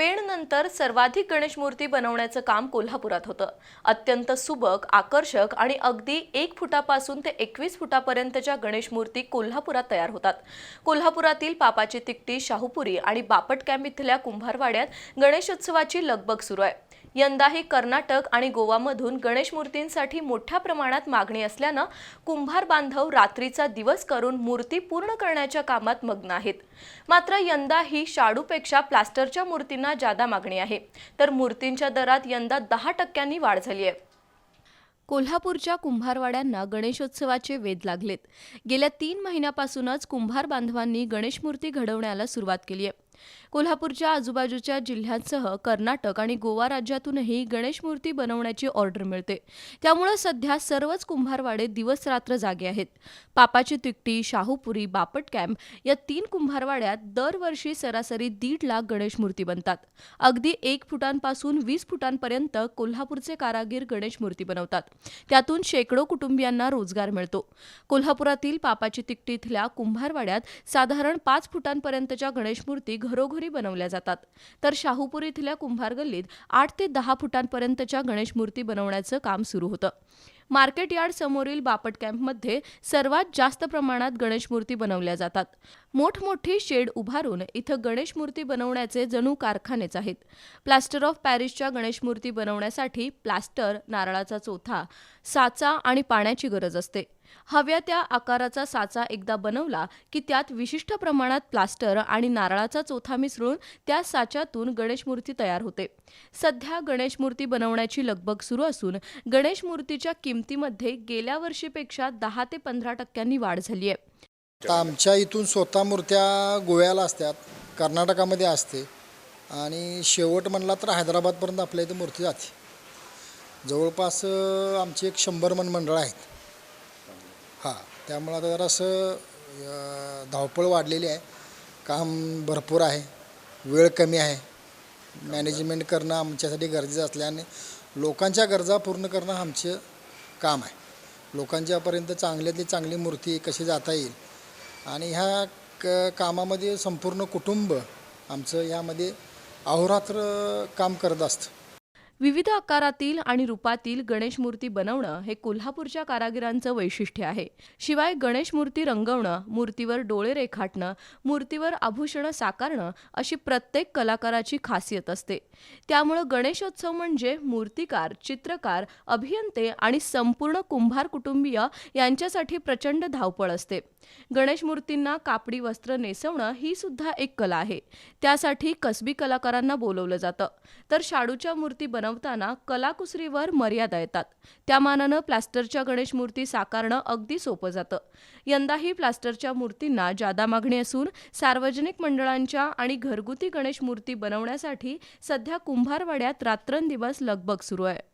पेणनंतर सर्वाधिक गणेश मूर्ती बनवण्याचं काम कोल्हापुरात होतं। अत्यंत सुबक, आकर्षक आणि अगदी 1 फुटापासून ते 21 फुटापर्यंतच्या गणेश मूर्ती कोल्हापुरात तयार होतात। कोल्हापुरातील पापाची तिकटी, शाहूपुरी आणि बापट कॅम्प इथल्या कुंभारवाड्यात गणेशोत्सवाची लगबग सुरू आहे। यंदाही कर्नाटक आणि गोवामधून गणेश मूर्तींसाठी मोठ्या प्रमाणात मागणी असल्यानं कुंभार बांधव रात्रीचा दिवस करून मूर्ती पूर्ण करण्याच्या कामात मग्न आहेत। मात्र यंदाही शाडूपेक्षा प्लास्टरच्या मूर्तींना जादा मागणी आहे, तर मूर्तींच्या दरात यंदा 10% वाढ झाली आहे। कोल्हापूरच्या कुंभारवाड्यांना गणेशोत्सवाचे वेध लागलेत। गेल्या 3 महिन्यापासूनच कुंभार बांधवांनी गणेश मूर्ती घडवण्याला सुरुवात केली आहे। कोल्हापूरच्या आजूबाजूच्या जिल्ह्यांसह कर्नाटक आणि गोवा राज्यातूनही गणेश मूर्ती बनवण्याची ऑर्डर मिळते। त्यामुळे सध्या सर्वच कुंभारवाडे दिवस रात्र जागे आहेत। पापाची तिकटी, शाहूपुरी, बापट कॅम्प या 3 कुंभारवाड्यात दरवर्षी सरासरी 1.5 लाख गणेश मूर्ती बनतात। अगदी 1 फुटांपासून 20 फुटांपर्यंत कोल्हापूरचे कारागीर गणेश मूर्ती बनवतात। त्यातून शेकडो कुटुंबियांना रोजगार मिळतो। कोल्हापुरातील पापाची तिकटी इथल्या कुंभारवाड्यात साधारण 5 फुटांपर्यंतच्या गणेश मूर्ती घरोघरी बनवल्या जातात, तर शाहूपुरी इथल्या कुंभार गल्लीत 8 ते 10 फुटांपर्यंतच्या गणेश मूर्ती बनवण्याचं काम सुरू होतं। मार्केट यार्ड समोरील बापट कॅम्पमध्ये सर्वात जास्त प्रमाणात गणेश मूर्ती बनवल्या जातात। मोठमोठी शेड उभारून इथं गणेश मूर्ती बनवण्याचे जणू कारखानेच आहेत। प्लास्टर ऑफ पॅरिसच्या गणेश मूर्ती बनवण्यासाठी प्लास्टर, नारळाचा चोथा, साचा आणि पाण्याची गरज असते। हव्या त्या आकाराचा साचा एकदा बनवला की त्यात विशिष्ट प्रमाणात प्लास्टर आणि नारळाचा चोथा मिसळून त्या साच्यातून गणेश मूर्ती तयार होते। सध्या गणेश मूर्ती बनवण्याची लगबग सुरू असून गणेश मूर्तीच्या किमतीमध्ये गेल्या वर्षीपेक्षा 10 ते 15% वाढ झाली आहे। आमच्या इथून स्वतः मूर्त्या गोव्याला असतात, कर्नाटकामध्ये असते आणि शेवट म्हणला तर हैदराबादपर्यंत आपल्या इथं मूर्ती जाते। जवळपास आमची एक 100 मंडळं आहेत। त्यामुळे आता जरासं धावपळ वाढलेली आहे, काम भरपूर आहे, वेळ कमी आहे। मॅनेजमेंट करणं आमच्यासाठी गरजेचं असल्याने लोकांच्या गरजा पूर्ण करणं आमचं काम आहे। लोकांच्यापर्यंत चांगल्यातली चांगली मूर्ती कशी जाता येईल आणि ह्या कामामध्ये संपूर्ण कुटुंब आमचं यामध्ये अहोरात्र काम करत असतं। विविध आकारातील आणि रूपातील गणेश मूर्ती बनवणं हे कोल्हापूरच्या कारागिरांचं वैशिष्ट्य आहे। शिवाय गणेश मूर्ती रंगवणं, मूर्तीवर डोळे रेखाटणं, मूर्तीवर आभूषणं साकारणं अशी प्रत्येक कलाकाराची खासियत असते। त्यामुळे गणेशोत्सव म्हणजे मूर्तिकार, चित्रकार, अभियंते आणि संपूर्ण कुंभार कुटुंबीय यांच्यासाठी प्रचंड धावपळ असते। गणेश मूर्तींना कापडी वस्त्र नेसवणं ही सुद्धा एक कला आहे। त्यासाठी कसबी कलाकारांना बोलवलं जातं, तर शाडूच्या मूर्ती बनवताना कलाकुसरीवर मर्यादा येतात। त्या मानानं प्लास्टरच्या गणेश मूर्ती साकारणं अगदी सोपं जातं। यंदाही प्लास्टरच्या मूर्तींना जादा मागणी असून सार्वजनिक मंडळांच्या आणि घरगुती गणेश मूर्ती बनवण्यासाठी सध्या कुंभारवाड्यात रात्रंदिवस लगबग सुरू आहे।